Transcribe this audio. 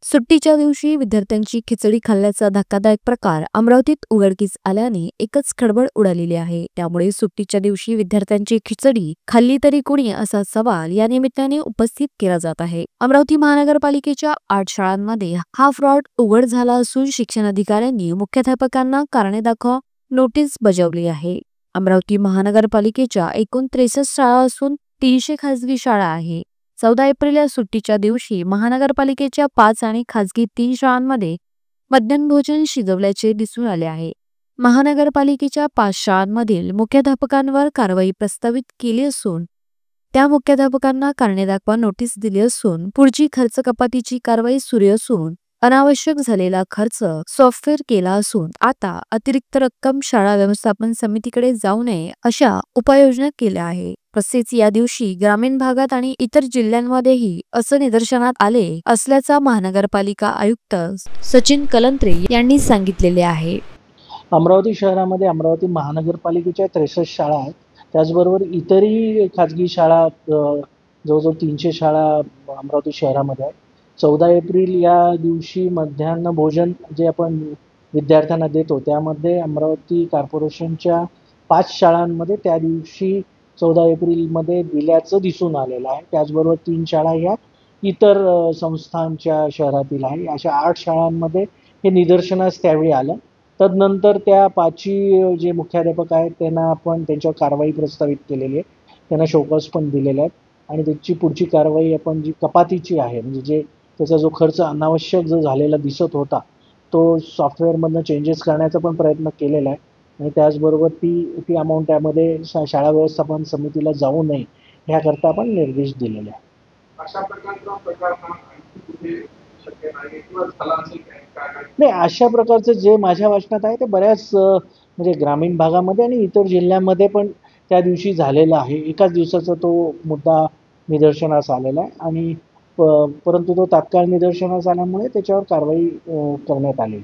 सुट्टीच्या दिवशी विद्यार्थ्यांची खिचडी खाल्ल्याचा धक्कादायक प्रकार अमरावतीत उघडकीस आल्याने एकच खळबळ उडालेली आहे. त्यामुळे सुट्टीच्या दिवशी विद्यार्थ्यांची खिचडी खाल्ली तरी कुणी असा सवाल या निमित्ताने उपस्थित केला जात आहे. अमरावती महानगरपालिकेच्या 8 शाळांमध्ये हा फ्रॉड उघड झाला असून शिक्षण अधिकाऱ्यांनी मुख्याध्यापकांना कारणे दाखवा नोटीस बजावली आहे. अमरावती महानगरपालिकेच्या एकूण 63 शाळा असून 300 खासगी शाळा आहे. 14 एप्रिल या सुट्टीच्या दिवशी महानगरपालिकेच्या 5 आणि खासगी 3 शाळांमध्ये मध्यान्ह भोजन शिजवल्याचे दिसून आले आहे. महानगरपालिकेच्या 5 शाळांमधील मुख्याध्यापकांवर कारवाई प्रस्तावित केली असून त्या मुख्याध्यापकांना कारणे दाखवा नोटीस दिली असून पुढची खर्च कपातीची कारवाई सुरू असून अनावश्यक झालेला खर्च सॉफ्टवेअर केला असून आता अतिरिक्त रक्कम शाळा व्यवस्थापन समितीकडे जाऊ नये अशा उपाययोजना केल्या आहे. तसेच या दिवशी ग्रामीण भागात आणि इतर जिल्ह्यांमध्येही असं निदर्शनात आले असल्याचा महानगरपालिका आयुक्त सचिन कलंत्रे यांनी सांगितलेले आहे. अमरावती शहरामध्ये अमरावती महानगरपालिकेच्या 63 शाळा आहेत. त्याचबरोबर इतरही खाजगी शाळा जवळजवळ 300 शाळा अमरावती शहरामध्ये आहेत. 14 एप्रिल या दिवशी मध्यान्ह भोजन जे आपण विद्यार्थ्यांना देतो त्यामध्ये अमरावती कॉर्पोरेशनच्या 5 शाळांमध्ये त्या दिवशी 14 एप्रिलमध्ये दिल्याचं दिसून आलेलं आहे. त्याचबरोबर 3 शाळा ह्या इतर संस्थांच्या शहरातील आहे. अशा 8 शाळांमध्ये हे निदर्शनास त्यावेळी आलं. तदनंतर त्या 5 जे मुख्याध्यापक आहेत त्यांना आपण त्यांच्यावर कारवाई प्रस्तावित केलेली आहे. त्यांना शोकॉज पण दिलेले आहेत आणि त्याची पुढची कारवाई आपण जी कपातीची आहे म्हणजे जे त्याचा जो खर्च अनावश्यक जो झालेला दिसत होता तो सॉफ्टवेअरमधनं चेंजेस करण्याचा पण प्रयत्न केलेला आहे आणि त्याचबरोबर ती अमाऊंट त्यामध्ये शाळा व्यवस्थापन समितीला जाऊ नये ह्याकरता आपण निर्देश दिलेले आहे. अशा प्रकारचा प्रकार शक्य नाही किंवा झाला असेल नाही, अशा प्रकारचं जे माझ्या वाचनात आहे ते बऱ्याच म्हणजे ग्रामीण भागामध्ये आणि इतर जिल्ह्यांमध्ये पण त्या दिवशी झालेला आहे. एकाच दिवसाचा तो मुद्दा निदर्शनास आलेला आहे आणि परंतु तो तात्काळ निदर्शनास आल्यामुळे त्याच्यावर कारवाई करण्यात आली.